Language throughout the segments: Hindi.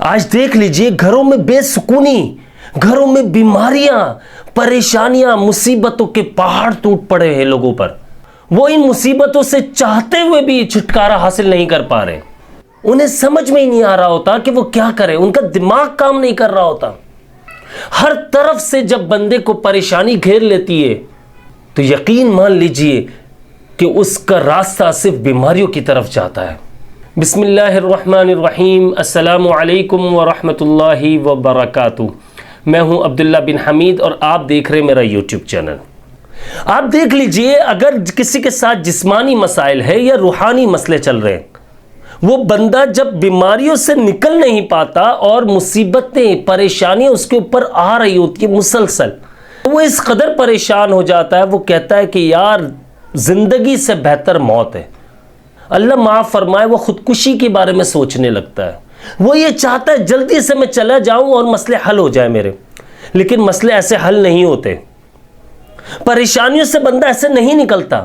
आज देख लीजिए, घरों में बेसुकूनी, घरों में बीमारियां, परेशानियां, मुसीबतों के पहाड़ टूट पड़े हैं लोगों पर। वो इन मुसीबतों से चाहते हुए भी छुटकारा हासिल नहीं कर पा रहे। उन्हें समझ में ही नहीं आ रहा होता कि वो क्या करें, उनका दिमाग काम नहीं कर रहा होता। हर तरफ से जब बंदे को परेशानी घेर लेती है तो यकीन मान लीजिए कि उसका रास्ता सिर्फ बीमारियों की तरफ जाता है। बिस्मिल्लाहिर्रहमानिर्रहीम, अस्सलामु अलैकुम व रहमतुल्लाहि व बरकातुहू। मैं हूं अब्दुल्ला बिन हमीद और आप देख रहे हैं मेरा यूट्यूब चैनल। आप देख लीजिए, अगर किसी के साथ जिस्मानी मसाइल है या रूहानी मसले चल रहे हैं, वो बंदा जब बीमारियों से निकल नहीं पाता और मुसीबतें, परेशानियां उसके ऊपर आ रही होती है मुसलसल, वो इस कदर परेशान हो जाता है, वो कहता है कि यार जिंदगी से बेहतर मौत है, अल्लाह माफ़ फरमाए। वो खुदकुशी के बारे में सोचने लगता है। वो ये चाहता है जल्दी से मैं चला जाऊं और मसले हल हो जाए मेरे, लेकिन मसले ऐसे हल नहीं होते। परेशानियों से बंदा ऐसे नहीं निकलता।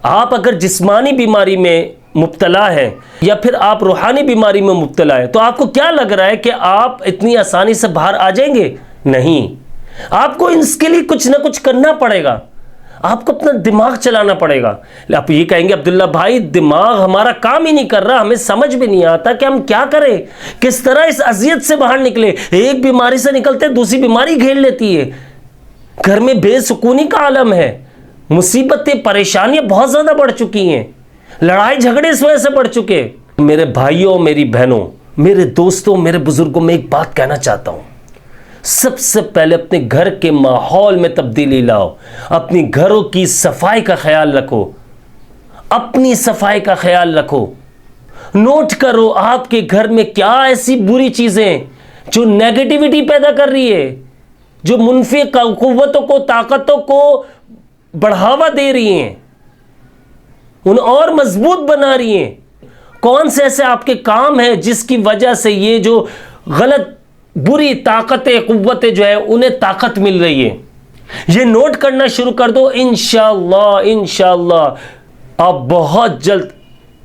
आप अगर जिस्मानी बीमारी में मुब्तला है या फिर आप रूहानी बीमारी में मुब्तला है, तो आपको क्या लग रहा है कि आप इतनी आसानी से बाहर आ जाएंगे? नहीं, आपको इसके लिए कुछ ना कुछ करना पड़ेगा। आपको अपना दिमाग चलाना पड़ेगा। आप ये कहेंगे अब्दुल्ला भाई, दिमाग हमारा काम ही नहीं कर रहा, हमें समझ भी नहीं आता कि हम क्या करें, किस तरह इस अजियत से बाहर निकले। एक बीमारी से निकलते दूसरी बीमारी घेर लेती है, घर में बेसुकूनी का आलम है, मुसीबतें, परेशानियां बहुत ज्यादा बढ़ चुकी हैं, लड़ाई झगड़े इस वजह से बढ़ चुके। मेरे भाइयों, मेरी बहनों, मेरे दोस्तों, मेरे बुजुर्गों, में एक बात कहना चाहता हूं। सबसे पहले अपने घर के माहौल में तब्दीली लाओ, अपनी घरों की सफाई का ख्याल रखो, अपनी सफाई का ख्याल रखो। नोट करो आपके घर में क्या ऐसी बुरी चीजें जो नेगेटिविटी पैदा कर रही है, जो मुनफी कुव्वतों को, ताकतों को बढ़ावा दे रही हैं, उन और मजबूत बना रही हैं। कौन से ऐसे आपके काम हैं जिसकी वजह से ये जो गलत बुरी ताकतें, कुव्वतें जो है उन्हें ताकत मिल रही है? ये नोट करना शुरू कर दो। इंशाअल्लाह इंशाअल्लाह आप बहुत जल्द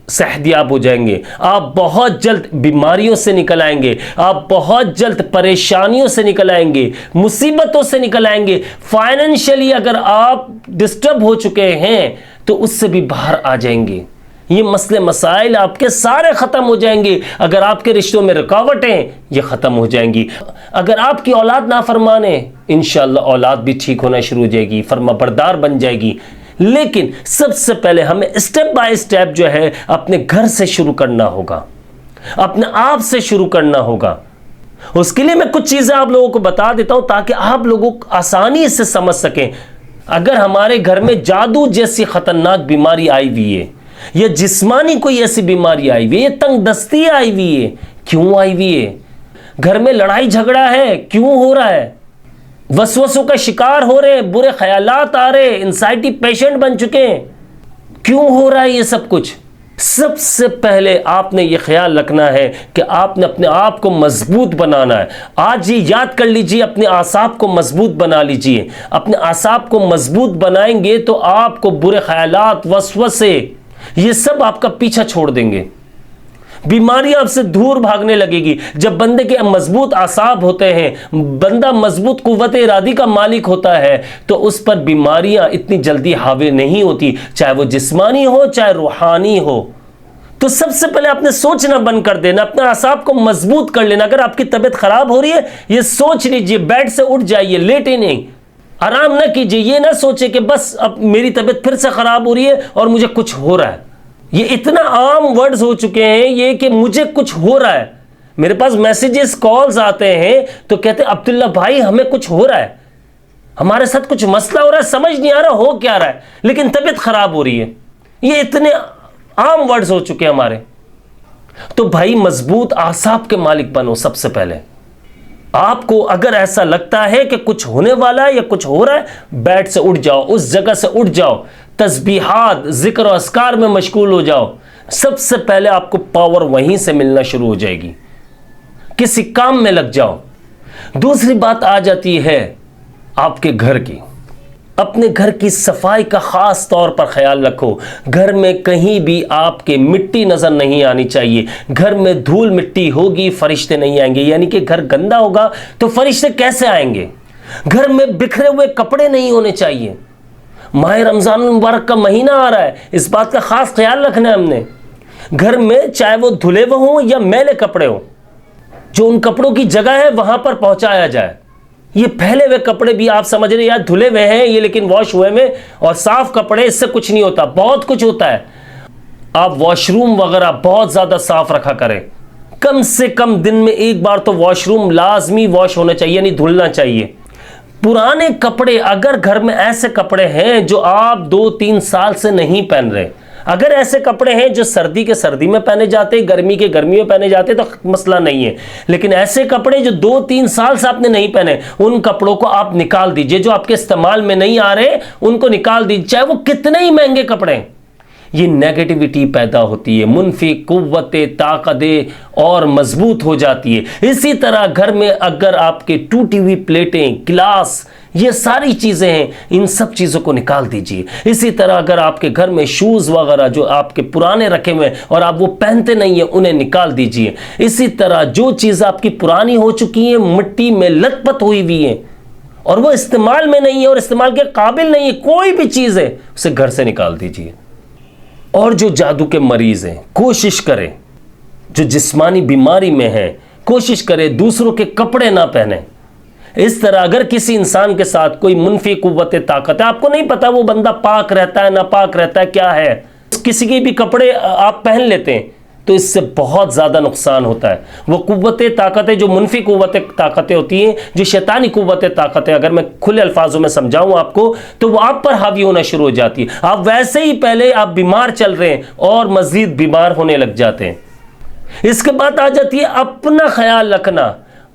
सेहतयाब हो जाएंगे, आप बहुत जल्द बीमारियों से निकल आएंगे, आप बहुत जल्द परेशानियों से निकल आएंगे, मुसीबतों से निकल आएंगे। फाइनेंशियली अगर आप डिस्टर्ब हो चुके हैं तो उससे भी बाहर आ जाएंगे। ये मसले मसाइल आपके सारे ख़त्म हो जाएंगे। अगर आपके रिश्तों में रुकावटें, ये ख़त्म हो जाएंगी। अगर आपकी औलाद नाफरमान है, इंशाअल्लाह औलाद भी ठीक होना शुरू हो जाएगी, फर्माबरदार बन जाएगी। लेकिन सबसे पहले हमें स्टेप बाय स्टेप जो है अपने घर से शुरू करना होगा, अपने आप से शुरू करना होगा। उसके लिए मैं कुछ चीज़ें आप लोगों को बता देता हूँ ताकि आप लोगों को आसानी से समझ सकें। अगर हमारे घर में जादू जैसी ख़तरनाक बीमारी आई हुई है या जिस्मानी कोई ऐसी बीमारी आई हुई है, ये तंगदस्ती आई हुई है, क्यों आई हुई है? घर में लड़ाई झगड़ा है, क्यों हो रहा है? वसवसों का शिकार हो रहे हैं, बुरे ख्यालात आ रहे हैं, एंजाइटी पेशेंट बन चुके हैं, क्यों हो रहा है ये सब कुछ? सबसे पहले आपने ये ख्याल रखना है कि आपने अपने आप को मजबूत बनाना है। आज ये याद कर लीजिए, अपने आसाब को मजबूत बना लीजिए। अपने आसाब को मजबूत बनाएंगे तो आपको बुरे ख्यालात, वसवसे, ये सब आपका पीछा छोड़ देंगे, बीमारियां आपसे दूर भागने लगेगी। जब बंदे के मजबूत आसाब होते हैं, बंदा मजबूत कुव्वत इरादी का मालिक होता है, तो उस पर बीमारियां इतनी जल्दी हावी नहीं होती, चाहे वो जिस्मानी हो चाहे रूहानी हो। तो सबसे पहले आपने सोचना बंद कर देना, अपने आसाब को मजबूत कर लेना। अगर आपकी तबीयत खराब हो रही है, ये सोच लीजिए, बेड से उठ जाइए, लेटे नहीं, आराम ना कीजिए। ये ना सोचे कि बस अब मेरी तबीयत फिर से खराब हो रही है और मुझे कुछ हो रहा है। ये इतना आम वर्ड्स हो चुके हैं ये कि मुझे कुछ हो रहा है। मेरे पास मैसेजेस, कॉल्स आते हैं तो कहते हैं अब्दुल्ला भाई हमें कुछ हो रहा है, हमारे साथ कुछ मसला हो रहा है, समझ नहीं आ रहा हो क्या रहा है, लेकिन तबीयत खराब हो रही है। ये इतने आम वर्ड्स हो चुके हैं हमारे। तो भाई मजबूत आसाब के मालिक बनो। सबसे पहले आपको अगर ऐसा लगता है कि कुछ होने वाला है या कुछ हो रहा है, बेड से उठ जाओ, उस जगह से उठ जाओ, तस्बीहात, जिक्र और अस्कार में मशगूल हो जाओ। सबसे पहले आपको पावर वहीं से मिलना शुरू हो जाएगी। किसी काम में लग जाओ। दूसरी बात आ जाती है आपके घर की। अपने घर की सफाई का खास तौर पर ख्याल रखो। घर में कहीं भी आपके मिट्टी नजर नहीं आनी चाहिए। घर में धूल मिट्टी होगी, फरिश्ते नहीं आएंगे, यानी कि घर गंदा होगा तो फरिश्ते कैसे आएंगे। घर में बिखरे हुए कपड़े नहीं होने चाहिए। माह रमजान मुबारक का महीना आ रहा है, इस बात का खास ख्याल रखना है हमने। घर में चाहे वो धुले हुए हों या मैले कपड़े हों, जो उन कपड़ों की जगह है वहां पर पहुंचाया जाए। ये फैले हुए कपड़े भी आप समझ रहे यार धुले हुए हैं ये, लेकिन वॉश हुए में, और साफ कपड़े, इससे कुछ नहीं होता, बहुत कुछ होता है। आप वॉशरूम वगैरह बहुत ज्यादा साफ रखा करें। कम से कम दिन में एक बार तो वॉशरूम लाजमी वॉश होना चाहिए, यानी धुलना चाहिए। पुराने कपड़े, अगर घर में ऐसे कपड़े हैं जो आप 2-3 साल से नहीं पहन रहे, अगर ऐसे कपड़े हैं जो सर्दी के सर्दी में पहने जाते, गर्मी के गर्मी में पहने जाते, तो मसला नहीं है। लेकिन ऐसे कपड़े जो 2-3 साल से आपने नहीं पहने, उन कपड़ों को आप निकाल दीजिए। जो आपके इस्तेमाल में नहीं आ रहे उनको निकाल दीजिए, चाहे वो कितने ही महंगे कपड़े हैं। ये नेगेटिविटी पैदा होती है, मुनफी कुव्वते ताकतें और मजबूत हो जाती है। इसी तरह घर में अगर आपके टूटी हुई प्लेटें, गिलास, ये सारी चीजें हैं, इन सब चीजों को निकाल दीजिए। इसी तरह अगर आपके घर में शूज वगैरह जो आपके पुराने रखे हुए हैं और आप वो पहनते नहीं है, उन्हें निकाल दीजिए। इसी तरह जो चीज आपकी पुरानी हो चुकी है, मिट्टी में लथपथ हुई हुई है और वो इस्तेमाल में नहीं है और इस्तेमाल के काबिल नहीं है, कोई भी चीज है, उसे घर से निकाल दीजिए। और जो जादू के मरीज हैं, कोशिश करें, जो जिस्मानी बीमारी में हैं, कोशिश करें दूसरों के कपड़े ना पहने। इस तरह अगर किसी इंसान के साथ कोई मुनफी कुव्वत ताकत है, आपको नहीं पता वो बंदा पाक रहता है ना पाक रहता है, क्या है, किसी के भी कपड़े आप पहन लेते हैं तो इससे बहुत ज़्यादा नुकसान होता है। वो कुव्वत ताकतें, जो मुनफी कुव्वत ताकतें होती हैं, जो शैतानी कुव्वत ताकतें, अगर मैं खुले अल्फाजों में समझाऊं आपको, तो वो आप पर हावी होना शुरू हो जाती है। आप वैसे ही पहले आप बीमार चल रहे हैं और मजीद बीमार होने लग जाते हैं। इसके बाद आ जाती है अपना ख्याल रखना।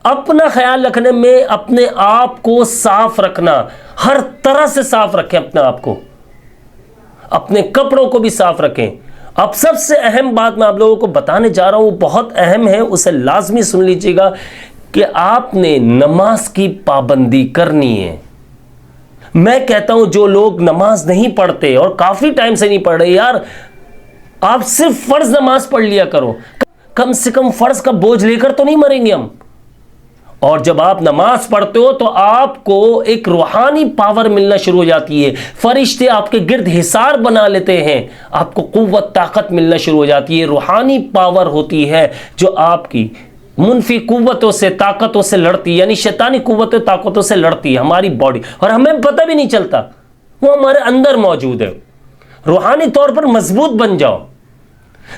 अपना ख्याल रखने में अपने आप को साफ रखना, हर तरह से साफ रखें अपने आप को, अपने कपड़ों को भी साफ रखें। अब सबसे अहम बात मैं आप लोगों को बताने जा रहा हूं, वो बहुत अहम है, उसे लाजमी सुन लीजिएगा कि आपने नमाज की पाबंदी करनी है। मैं कहता हूं जो लोग नमाज नहीं पढ़ते और काफी टाइम से नहीं पढ़ रहे, यार आप सिर्फ फर्ज नमाज पढ़ लिया करो, कम से कम फर्ज का बोझ लेकर तो नहीं मरेंगे हम। और जब आप नमाज पढ़ते हो तो आपको एक रूहानी पावर मिलना शुरू हो जाती है, फरिश्ते आपके गिर्द हिसार बना लेते हैं, आपको कुव्वत ताकत मिलना शुरू हो जाती है। रूहानी पावर होती है जो आपकी मुनफी कुव्वतों से, ताकतों से लड़ती है, यानी शैतानी कुव्वतों ताकतों से लड़ती है हमारी बॉडी, और हमें पता भी नहीं चलता, वो हमारे अंदर मौजूद है। रूहानी तौर पर मजबूत बन जाओ,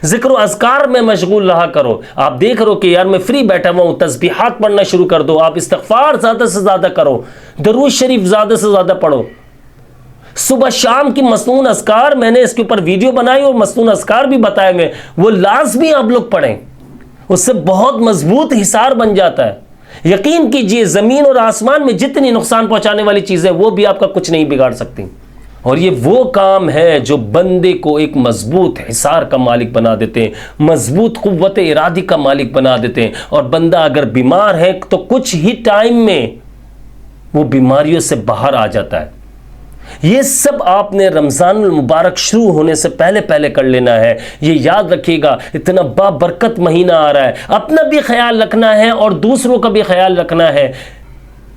जिक्र अज़कार में मशगूल रहा करो। आप देख रहे हो कि यार मैं फ्री बैठा हुआ हूं, तस्बीहात पढ़ना शुरू कर दो, आप इस्तिग़फ़ार ज़्यादा से ज़्यादा करो, दरूद शरीफ ज़्यादा से ज़्यादा पढ़ो। सुबह शाम की मसनून अज़कार, मैंने इसके ऊपर वीडियो बनाई और मसनून अज़कार भी बताए मैं, वो लाजमी आप लोग पढ़ें, उससे बहुत मजबूत हिसार बन जाता है। यकीन कीजिए ज़मीन और आसमान में जितनी नुकसान पहुंचाने वाली चीज़ें, वो भी आपका कुछ नहीं बिगाड़ सकती। और ये वो काम है जो बंदे को एक मजबूत हिसार का मालिक बना देते हैं, मजबूत कुव्वत इरादी का मालिक बना देते हैं। और बंदा अगर बीमार है तो कुछ ही टाइम में वो बीमारियों से बाहर आ जाता है। ये सब आपने रमज़ान मुबारक शुरू होने से पहले पहले कर लेना है। ये याद रखिएगा, इतना बाबरकत महीना आ रहा है, अपना भी ख्याल रखना है और दूसरों का भी ख्याल रखना है।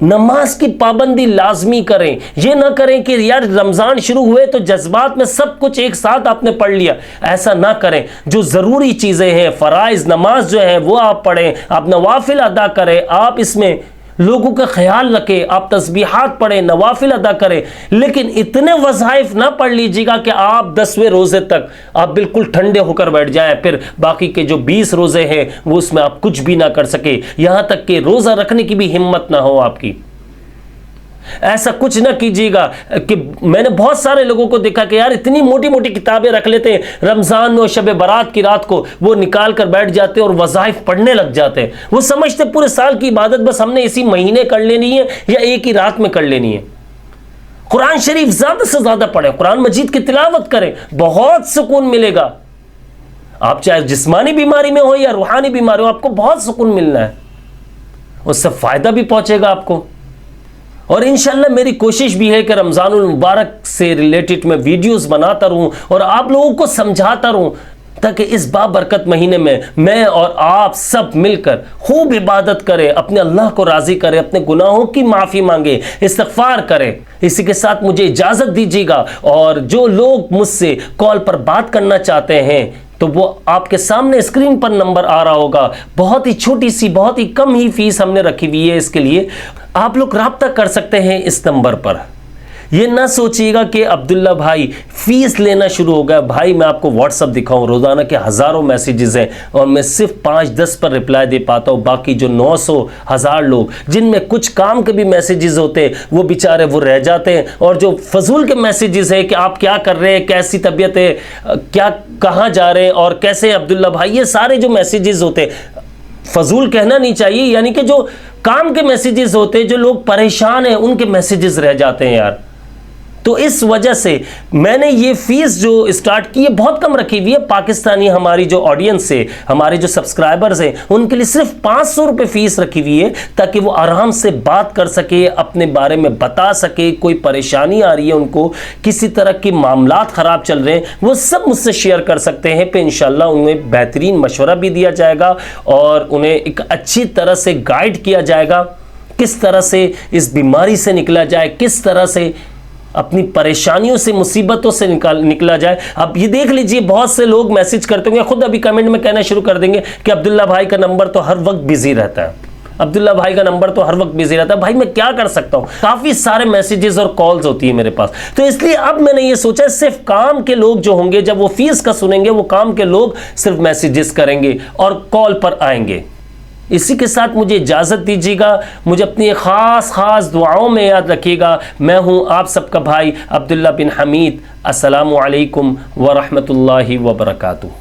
नमाज की पाबंदी लाजमी करें। ये ना करें कि यार रमज़ान शुरू हुए तो जज्बात में सब कुछ एक साथ आपने पढ़ लिया, ऐसा ना करें। जो ज़रूरी चीज़ें हैं, फ़राइज़ नमाज जो है वो आप पढ़ें, आप नवाफिल अदा करें, आप इसमें लोगों का ख्याल रखें, आप तस्बीहात पढ़ें, नवाफिल अदा करें। लेकिन इतने वज़ाइफ ना पढ़ लीजिएगा कि आप 10वें रोज़े तक आप बिल्कुल ठंडे होकर बैठ जाएं, फिर बाकी के जो 20 रोज़े हैं वो उसमें आप कुछ भी ना कर सके, यहाँ तक कि रोज़ा रखने की भी हिम्मत ना हो आपकी। ऐसा कुछ ना कीजिएगा कि मैंने बहुत सारे लोगों को देखा कि यार इतनी मोटी मोटी किताबें रख लेते हैं, रमज़ान में और शब बारात की रात को वो निकाल कर बैठ जाते हैं और वज़ाइफ पढ़ने लग जाते हैं। वो समझते पूरे साल की इबादत बस हमने इसी महीने कर लेनी है या एक ही रात में कर लेनी है। कुरान शरीफ ज़्यादा से ज़्यादा पढ़ें, कुरान मजीद की तिलावत करें, बहुत सुकून मिलेगा। आप चाहे जिस्मानी बीमारी में हो या रूहानी बीमारी हो, आपको बहुत सुकून मिलना है, उससे फ़ायदा भी पहुँचेगा आपको। और इंशाल्लाह मेरी कोशिश भी है कि रमज़ानुल मुबारक से रिलेटेड मैं वीडियोस बनाता रहूं और आप लोगों को समझाता रहूं, ताकि इस बाबरकत महीने में मैं और आप सब मिलकर खूब इबादत करें, अपने अल्लाह को राज़ी करें, अपने गुनाहों की माफ़ी मांगे, इस्तिग़फ़ार करें। इसी के साथ मुझे इजाज़त दीजिएगा। और जो लोग मुझसे कॉल पर बात करना चाहते हैं तो वो आपके सामने स्क्रीन पर नंबर आ रहा होगा। बहुत ही छोटी सी, बहुत ही कम ही फीस हमने रखी हुई है इसके लिए। आप लोग राब्ता कर सकते हैं इस नंबर पर। ये ना सोचिएगा कि अब्दुल्ला भाई फीस लेना शुरू हो गया। भाई मैं आपको व्हाट्सअप दिखाऊं, रोज़ाना के हज़ारों मैसेजेस हैं और मैं सिर्फ 5-10 पर रिप्लाई दे पाता हूँ। बाकी जो 900-1000 लोग जिनमें कुछ काम के भी मैसेजेस होते हैं वो बेचारे वो रह जाते हैं। और जो फजूल के मैसेजेस हैं कि आप क्या कर रहे हैं, कैसी तबीयत है, क्या कहाँ जा रहे हैं और कैसे अब्दुल्ला भाई, ये सारे जो मैसेजेस होते हैं, फजूल कहना नहीं चाहिए, यानी कि जो काम के मैसेजेस होते हैं, जो लोग परेशान हैं उनके मैसेजेस रह जाते हैं यार। तो इस वजह से मैंने ये फीस जो स्टार्ट की है बहुत कम रखी हुई है। पाकिस्तानी हमारी जो ऑडियंस है, हमारे जो सब्सक्राइबर्स हैं, उनके लिए सिर्फ 500 रुपये फीस रखी हुई है, ताकि वो आराम से बात कर सके, अपने बारे में बता सके। कोई परेशानी आ रही है उनको, किसी तरह के मामलात ख़राब चल रहे हैं, वो सब मुझसे शेयर कर सकते हैं। पे इंशाल्लाह उन्हें बेहतरीन मशवरा भी दिया जाएगा और उन्हें एक अच्छी तरह से गाइड किया जाएगा, किस तरह से इस बीमारी से निकला जाए, किस तरह से अपनी परेशानियों से, मुसीबतों से निकला जाए। अब ये देख लीजिए, बहुत से लोग मैसेज करते होंगे, खुद अभी कमेंट में कहना शुरू कर देंगे कि अब्दुल्ला भाई का नंबर तो हर वक्त बिजी रहता है, अब्दुल्ला भाई का नंबर तो हर वक्त बिजी रहता है। भाई मैं क्या कर सकता हूँ, काफ़ी सारे मैसेजेस और कॉल्स होती है मेरे पास। तो इसलिए अब मैंने ये सोचा सिर्फ काम के लोग जो होंगे, जब वो फीस का सुनेंगे, वो काम के लोग सिर्फ मैसेजेस करेंगे और कॉल पर आएंगे। इसी के साथ मुझे इजाज़त दीजिएगा। मुझे अपनी ख़ास दुआओं में याद रखिएगा। मैं हूँ आप सबका भाई अब्दुल्ला बिन हमीद। अस्सलामु अलैकुम व रहमतुल्लाहि व बरकातुहू।